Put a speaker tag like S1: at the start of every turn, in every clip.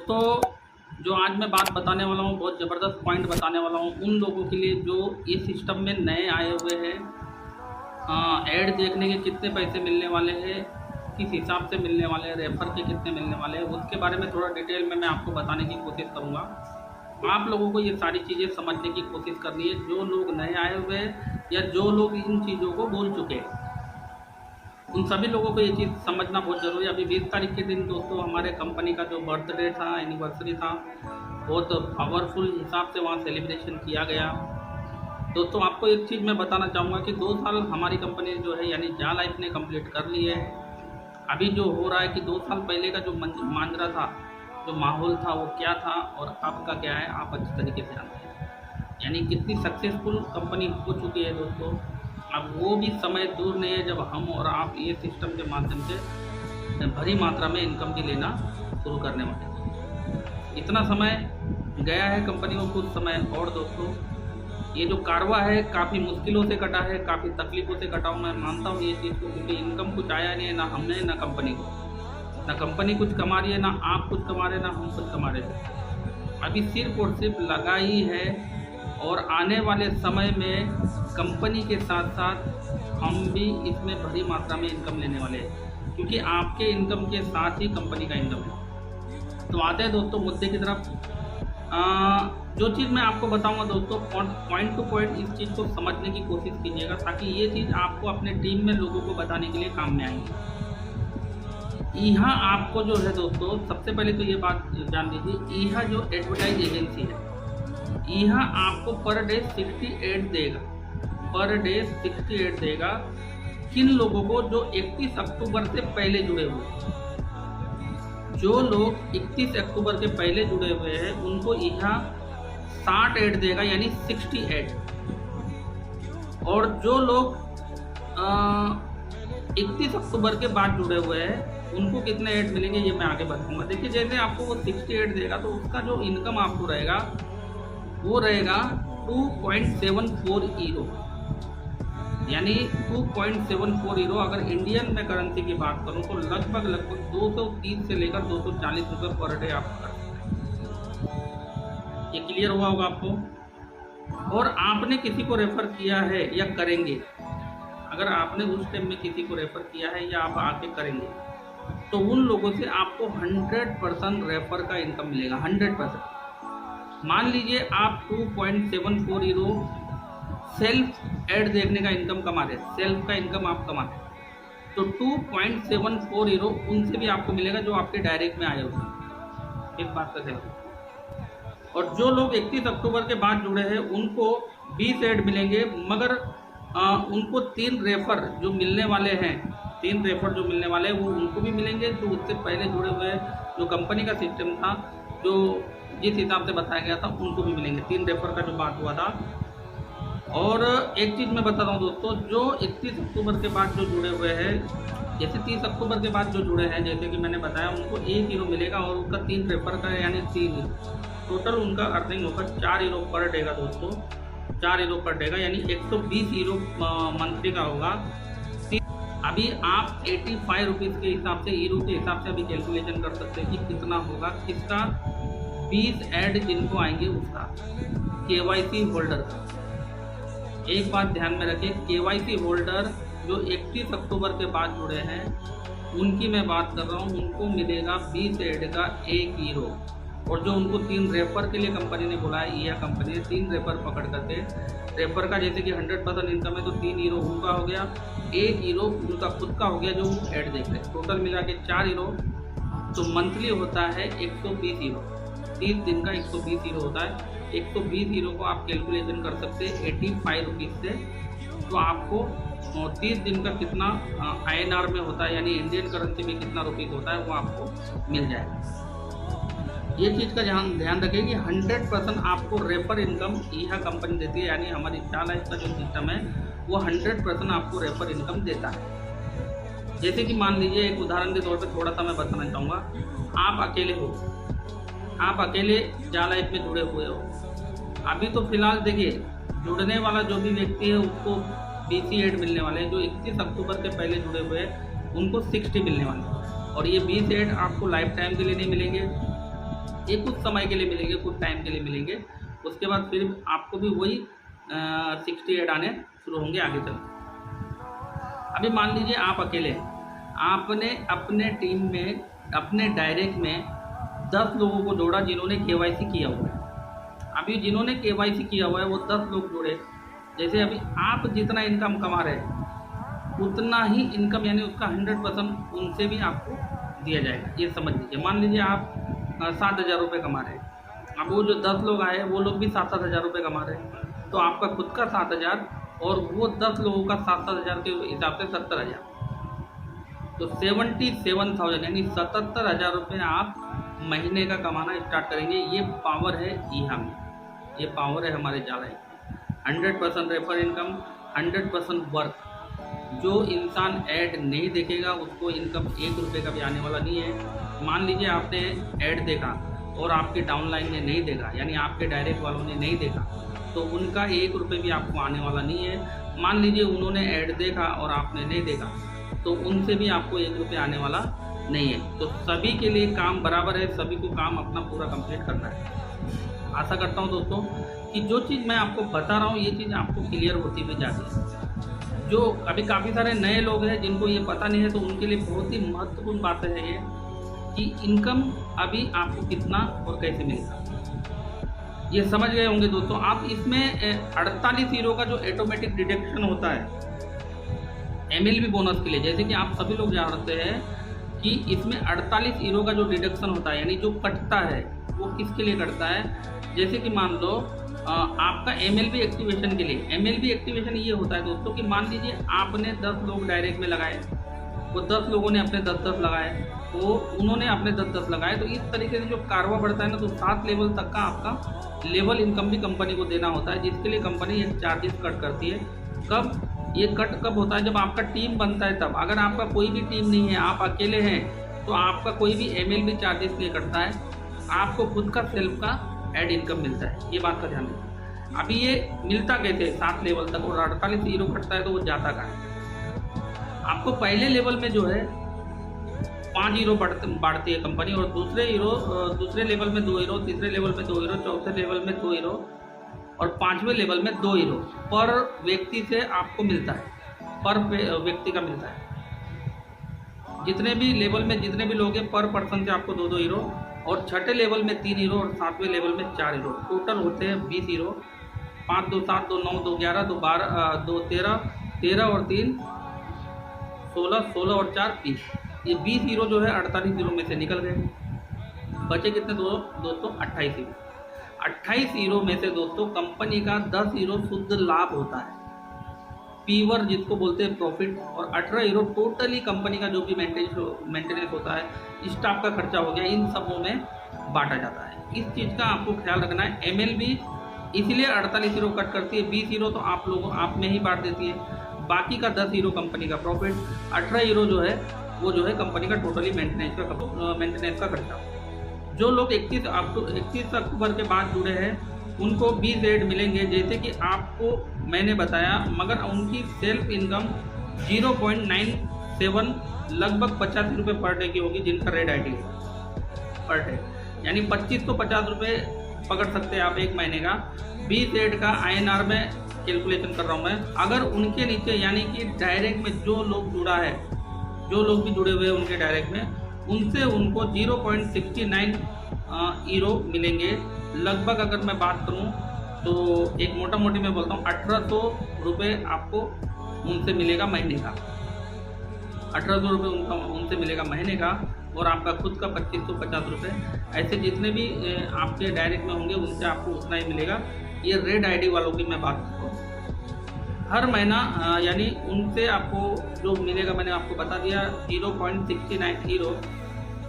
S1: दोस्तों, जो आज मैं बात बताने वाला हूँ बहुत ज़बरदस्त पॉइंट बताने वाला हूँ उन लोगों के लिए जो इस सिस्टम में नए आए हुए हैं। ऐड देखने के कितने पैसे मिलने वाले हैं, किस हिसाब से मिलने वाले हैं, रेफर के कितने मिलने वाले हैं, उसके बारे में थोड़ा डिटेल में मैं आपको बताने की कोशिश करूँगा। आप लोगों को ये सारी चीज़ें समझने की कोशिश करनी है, जो लोग नए आए हुए हैं या जो लोग इन चीज़ों को भूल चुके हैं, उन सभी लोगों को ये चीज़ समझना बहुत ज़रूरी है। अभी 20 तारीख के दिन दोस्तों हमारे कंपनी का जो बर्थडे था, एनिवर्सरी था, बहुत पावरफुल हिसाब से वहाँ सेलिब्रेशन किया गया। दोस्तों आपको एक चीज़ मैं बताना चाहूँगा कि 2 साल हमारी कंपनी जो है यानी जा लाइफ ने कंप्लीट कर ली है। अभी जो हो रहा है कि 2 साल पहले का जो मांजरा था, जो माहौल था, वो क्या था और अब का क्या है, आप अच्छी तरीके से जानते हैं। यानी कितनी सक्सेसफुल कंपनी हो चुकी है दोस्तों। अब वो भी समय दूर नहीं है जब हम और आप ये सिस्टम के माध्यम से भरी मात्रा में इनकम भी लेना शुरू करने वाले हैं। इतना समय गया है कंपनी को, कुछ समय और दोस्तों ये जो कारवा है काफ़ी मुश्किलों से कटा है, काफ़ी तकलीफ़ों से कटा हूँ। मैं मानता हूँ ये चीज़ को, क्योंकि इनकम कुछ आया नहीं है, ना हमने ना कंपनी को, ना कंपनी कुछ कमा रही है, ना आप कुछ कमा रहे, ना हम कुछ कमा रहे थे। अभी सिर्फ और सिर्फ लगाई है और आने वाले समय में कंपनी के साथ साथ हम भी इसमें भरी मात्रा में इनकम लेने वाले हैं, क्योंकि आपके इनकम के साथ ही कंपनी का इनकम है। तो आते हैं दोस्तों मुद्दे की तरफ। जो चीज़ मैं आपको बताऊंगा दोस्तों, पॉइंट टू पॉइंट इस चीज़ को समझने की कोशिश कीजिएगा, ताकि ये चीज़ आपको अपने टीम में लोगों को बताने के लिए काम में आएंगी। यहाँ आपको जो है दोस्तों, सबसे पहले तो ये बात जान लीजिए, यहाँ जो एडवर्टाइज एजेंसी है, यहाँ आपको पर डे 68 देगा, पर डे 68 देगा किन लोगों को, जो 31 अक्टूबर से पहले जुड़े हुए। जो लोग 31 अक्टूबर के पहले जुड़े हुए हैं उनको यहाँ 60 ऐड देगा, यानी 60 ऐड। और जो लोग 31 अक्टूबर के बाद जुड़े हुए हैं उनको कितने ऐड मिलेंगे ये मैं आगे बताऊंगा। देखिए, जैसे आपको वो 60 ऐड देगा तो उसका जो इनकम आपको रहेगा वो रहेगा 2.74 ईरो, यानी 2.74 ईरो। अगर इंडियन में करेंसी की बात करूं तो लगभग 230 से लेकर 240 रुपये पर डे आप कर सकते हैं। ये क्लियर हुआ होगा आपको। और आपने किसी को रेफ़र किया है या करेंगे, अगर आपने उस टाइम में किसी को रेफ़र किया है या आप आके करेंगे, तो उन लोगों से आपको 100% रेफ़र का इनकम मिलेगा, 100%। मान लीजिए आप 2.74 ईरो सेल्फ ऐड देखने का इनकम कमा रहे, सेल्फ का इनकम आप कमा रहे, तो 2.74 ईरो उनसे भी आपको मिलेगा जो आपके डायरेक्ट में आए होंगे। इस बात का ध्यान। और जो लोग 31 अक्टूबर के बाद जुड़े हैं उनको 20 ऐड मिलेंगे, मगर उनको 3 रेफर जो मिलने वाले हैं, 3 रेफर जो मिलने वाले हैं वो उनको भी मिलेंगे जो उससे पहले जुड़े हुए हैं। जो कंपनी का सिस्टम था, जो जिस हिसाब से बताया गया था, उनको भी मिलेंगे। 3 रेफर का जो बात हुआ था। और एक चीज़ मैं बता रहा हूँ दोस्तों, जो 31 अक्टूबर के बाद जो जुड़े हुए हैं, जैसे 30 अक्टूबर के बाद जो जुड़े हैं, जैसे कि मैंने बताया, उनको 1 ईरो मिलेगा और उनका 3 रेफर का यानी 3 ईरो, टोटल उनका अर्निंग होगा 4 ईरो पर डे का दोस्तों, 4 ईरो पर डे का, यानी 120 ईरो मंथली का होगा। अभी आप 85 रुपीज़ के हिसाब से, ईरो के हिसाब से अभी कैलकुलेशन कर सकते हैं कि कितना होगा, किसका 20 ऐड जिनको आएंगे उसका, KYC होल्डर का। एक बात ध्यान में रखिए, KYC होल्डर जो 31 अक्टूबर के बाद जुड़े हैं उनकी मैं बात कर रहा हूँ, उनको मिलेगा 20 ऐड का 1 ईरो। और जो उनको 3 रेफर के लिए कंपनी ने बोला है, यह कंपनी ने 3 रेफर पकड़ करके, रेफर का जैसे कि 100% इनकम है तो 3 ईरो उनका हो गया, 1 ईरो उनका खुद का हो गया जो ऐड देख रहे हैं, टोटल मिला के 4 ईरो। तो मंथली होता है 120 ईरो, 30 दिन का 120 ईरो होता है। 120 ईरो को आप कैलकुलेशन कर सकते हैं 85 रुपीज़ से, तो आपको 30 दिन का कितना INR में होता है, यानी इंडियन करेंसी में कितना रुपीज़ होता है वो आपको मिल जाएगा। ये चीज़ का ध्यान रखिए कि 100% आपको रेफर इनकम यह कंपनी देती है, यानी हमारी जा लाइफ का जो सिस्टम है वो 100% आपको रेफर इनकम देता है। जैसे कि मान लीजिए, एक उदाहरण के तौर पे थोड़ा सा मैं बताना चाहूँगा, आप अकेले हो, आप अकेले जा लाइफ में जुड़े हुए हो। अभी तो फिलहाल देखिए, जुड़ने वाला जो भी व्यक्ति है उसको 20 ऐड मिलने वाले हैं। जो 31 अक्टूबर के पहले जुड़े हुए हैं उनको 60 मिलने वाले हैं। और ये 20 ऐड आपको लाइफ टाइम के लिए नहीं मिलेंगे, ये कुछ समय के लिए मिलेंगे, कुछ टाइम के लिए मिलेंगे, उसके बाद फिर आपको भी वही 68 आने शुरू होंगे आगे चल। अभी मान लीजिए आप अकेले हैं, आपने अपने टीम में अपने डायरेक्ट में 10 लोगों को जोड़ा जिन्होंने केवाईसी किया हुआ है। अभी जिन्होंने केवाईसी किया हुआ है वो 10 लोग जोड़े, जैसे अभी आप जितना इनकम कमा रहे हैं उतना ही इनकम यानी उसका 100% उनसे भी आपको दिया जाएगा। ये समझ लीजिए, मान लीजिए आप 7,000 रुपये कमा रहे हैं, अब वो जो 10 लोग आए वो लोग भी 7-7 हज़ार रुपये कमा रहे हैं, तो आपका खुद का 7,000 और वो 10 लोगों का 7-7 हज़ार के हिसाब से 70,000, तो 77,000 यानी 77,000 रुपये आप महीने का कमाना स्टार्ट करेंगे। ये पावर है ईहा में, ये पावर है हमारे जाला। 100% रेफर इनकम, 100% वर्क। जो इंसान ऐड नहीं देखेगा उसको इनकम 1 रुपये का भी आने वाला नहीं है। मान लीजिए आपने ऐड देखा और आपके डाउनलाइन ने नहीं देखा, यानी आपके डायरेक्ट वालों ने नहीं देखा, तो उनका 1 रुपये भी आपको आने वाला नहीं है। मान लीजिए उन्होंने ऐड देखा और आपने नहीं देखा, तो उनसे भी आपको 1 रुपये आने वाला नहीं है। तो सभी के लिए काम बराबर है, सभी को काम अपना पूरा कंप्लीट करना है। आशा करता हूँ दोस्तों कि जो चीज़ मैं आपको बता रहा हूँ ये चीज़ आपको क्लियर होती हुई जाती है। जो अभी काफ़ी सारे नए लोग हैं जिनको ये पता नहीं है, तो उनके लिए बहुत ही महत्वपूर्ण बात है ये कि इनकम अभी आपको कितना और कैसे मिलेगा, ये समझ गए होंगे दोस्तों आप। इसमें 48 हीरो का जो ऑटोमेटिक डिडक्शन होता है MLB बोनस के लिए, जैसे कि आप सभी लोग जानते हैं कि इसमें 48 हीरो का जो डिडक्शन होता है यानी जो कटता है वो किसके लिए कटता है। जैसे कि मान लो आपका MLB एक्टिवेशन के लिए, MLB एक्टिवेशन ये होता है दोस्तों कि मान लीजिए आपने 10 लोग डायरेक्ट में लगाए, वो 10 लोगों ने अपने 10-10 लगाए, तो उन्होंने अपने 10-10 लगाए, तो इस तरीके से जो कारवा बढ़ता है ना, तो 7 लेवल तक का आपका लेवल इनकम भी कंपनी को देना होता है, जिसके लिए कंपनी एक चार्जेस कट करती है। कब ये कट कब होता है, जब आपका टीम बनता है तब। अगर आपका कोई भी टीम नहीं है, आप अकेले हैं, तो आपका कोई भी MLB चार्जेस नहीं कटता है, आपको खुद का सेल्फ का ऐड इनकम मिलता है। ये बात का ध्यान रखिए। अभी ये मिलता कैसे 7 लेवल तक और 48 हीरो कटता है, तो वो जाता कहाँ है। आपको पहले लेवल में जो है 5 हीरो बांटती है कंपनी, और दूसरे लेवल में 2 हीरो, तीसरे लेवल में 2 हीरो, चौथे लेवल में 2 हीरो और 5वें लेवल में 2 हीरो पर व्यक्ति से आपको मिलता है, पर व्यक्ति का मिलता है। जितने भी लेवल में जितने भी लोग हैं पर पर्सन से आपको 2-2 हीरो, और 6ठे लेवल में 3 हीरो और 7वें लेवल में 4 हीरो। टोटल होते हैं 20 हीरो। 5 2 7 2 9 2 11 2 12 2 13 13 और 3 16 16 और 4 20। ये 20 हीरो जो है 48 हीरो में से निकल गए। बचे कितने दोस्तों 28 हीरो। 28 हीरो में से दोस्तों कंपनी का 10 हीरो शुद्ध लाभ होता है, पीवर जिसको बोलते हैं प्रॉफिट, और 18 हीरो टोटली कंपनी का जो भी मेंटेनेंस होता है, स्टाफ का खर्चा हो गया, इन सबों में बांटा जाता है। इस चीज़ का आपको ख्याल रखना है। MLB इसलिए 48 हीरो कट करती है, 20 हीरो तो आप में ही बांट देती है, बाकी का 10 हीरो कंपनी का प्रॉफिट, 18 हीरो जो है वो जो है कंपनी का टोटली मेंटेनेंस का खर्चा। जो लोग 31 अक्टूबर के बाद जुड़े हैं उनको 20 ऐड मिलेंगे, जैसे कि आपको मैंने बताया, मगर उनकी सेल्फ इनकम 0.97 लगभग 85 रुपये पर डे की होगी, जिनका रेड ID है पर डे, यानी 25 तो 50 रुपये पकड़ सकते हैं आप एक महीने का। 20 ऐड का INR में कैलकुलेशन कर रहा हूँ मैं। अगर उनके नीचे यानी कि डायरेक्ट में जो लोग जुड़ा है, जो लोग भी जुड़े हुए हैं उनके डायरेक्ट में, उनसे उनको 0.69 हीरो मिलेंगे लगभग। अगर मैं बात करूं तो एक मोटा मोटी मैं बोलता हूं 1800 रुपये आपको उनसे मिलेगा महीने का, 1800 रुपये उनसे मिलेगा महीने का, और आपका खुद का 2550 रुपये। ऐसे जितने भी आपके डायरेक्ट में होंगे उनसे आपको उतना ही मिलेगा। ये रेड ID वालों की मैं बात करता हूँ। हर महीना यानी उनसे आपको जो मिलेगा मैंने आपको बता दिया 0.69 हीरो,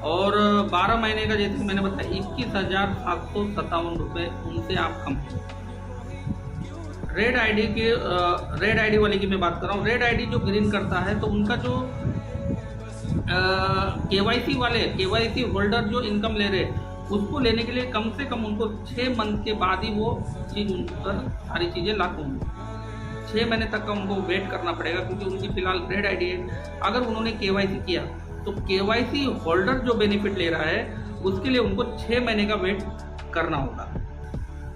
S1: और 12 महीने का जैसे मैंने बताया 21,757 रुपये उनसे आप कम। रेड ID वाले की मैं बात कर रहा हूँ। रेड ID जो ग्रीन करता है तो उनका जो KYC होल्डर जो इनकम ले रहे उसको लेने के लिए कम से कम उनको 6 मंथ के बाद ही वो चीज़ उन पर सारी चीज़ें लागू होंगी। 6 महीने तक का उनको वेट करना पड़ेगा, क्योंकि उनकी फिलहाल रेड ID है। अगर उन्होंने KYC किया तो KYC होल्डर जो बेनिफिट ले रहा है उसके लिए उनको 6 महीने का वेट करना होगा।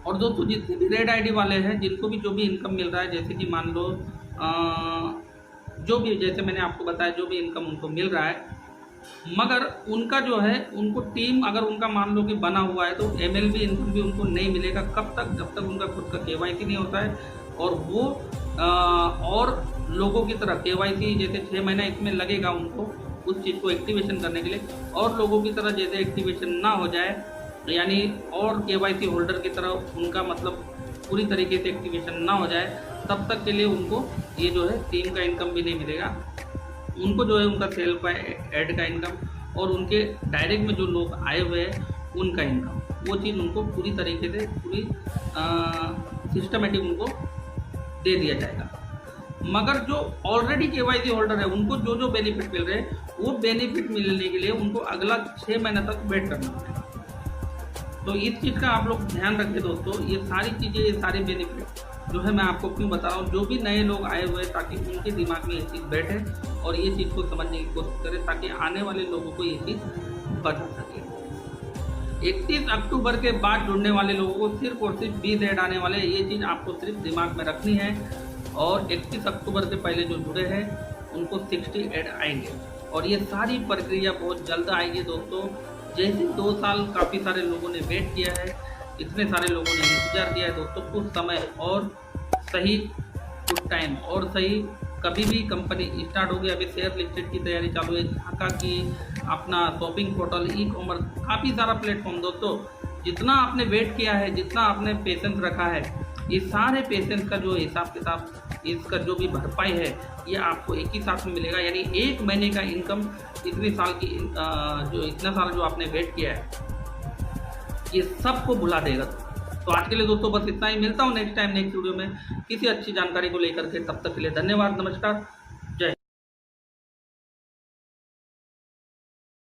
S1: और दोस्तों जितने भी रेड आईडी वाले हैं, जिनको भी जो भी इनकम मिल रहा है, जैसे कि मान लो जो भी, जैसे मैंने आपको बताया, जो भी इनकम उनको मिल रहा है, मगर उनका जो है, उनको टीम अगर उनका मान लो कि बना हुआ है, तो MLB इनकम भी उनको नहीं मिलेगा। कब तक? जब तक उनका खुद का KYC नहीं होता है और वो और लोगों की तरह KYC जैसे 6 महीना इसमें लगेगा उनको उस चीज़ को एक्टिवेशन करने के लिए, और लोगों की तरह जैसे एक्टिवेशन ना हो जाए, यानी और KYC होल्डर की तरह उनका मतलब पूरी तरीके से एक्टिवेशन ना हो जाए, तब तक के लिए उनको ये जो है टीम का इनकम भी नहीं मिलेगा। उनको जो है उनका सेल का ऐड का इनकम और उनके डायरेक्ट में जो लोग आए हुए हैं उनका इनकम, वो चीज़ उनको पूरी तरीके से पूरी सिस्टमेटिक उनको दे दिया जाएगा। मगर जो ऑलरेडी KYC होल्डर है, उनको जो जो बेनिफिट मिल रहे हैं, वो बेनिफिट मिलने के लिए उनको अगला 6 महीने तक वेट करना पड़ेगा। तो इस चीज़ का आप लोग ध्यान रखें दोस्तों। ये सारी चीज़ें, ये सारे बेनिफिट जो है मैं आपको क्यों बता रहा हूँ, जो भी नए लोग आए हुए हैं, ताकि उनके दिमाग में ये चीज़ बैठे और ये चीज़ को समझने की कोशिश करें, ताकि आने वाले लोगों को ये चीज़ बता सके। 31 अक्टूबर के बाद जुड़ने वाले लोगों को सिर्फ और सिर्फ 20 ऐड आने वाले हैं, ये चीज़ आपको सिर्फ दिमाग में रखनी है। और 31 अक्टूबर से पहले जो जुड़े हैं उनको 60 ऐड आएंगे, और ये सारी प्रक्रिया बहुत जल्द आएगी दोस्तों। जैसे 2 साल काफ़ी सारे लोगों ने वेट किया है, इतने सारे लोगों ने इंतजार किया है दोस्तों, कुछ समय और सही, कुछ टाइम और सही, कभी भी कंपनी स्टार्ट होगी। अभी शेयर लिस्टेड की तैयारी चालू है, झाका की, अपना शॉपिंग पोर्टल, ई-कॉमर्स, काफ़ी सारा प्लेटफॉर्म दोस्तों। जितना आपने वेट किया है, जितना आपने पेशेंस रखा है, ये सारे पेशेंस का जो हिसाब किताब, इसका जो भी भरपाई है, ये आपको एक ही साथ में मिलेगा। यानी 1 महीने का इनकम इतने साल की जो इतना साल जो आपने वेट किया है, ये सबको भुला देगा। तो आज के लिए दोस्तों बस इतना ही। मिलता हूँ नेक्स्ट टाइम नेक्स्ट वीडियो में किसी अच्छी जानकारी को लेकर के। तब तक के लिए धन्यवाद, नमस्कार।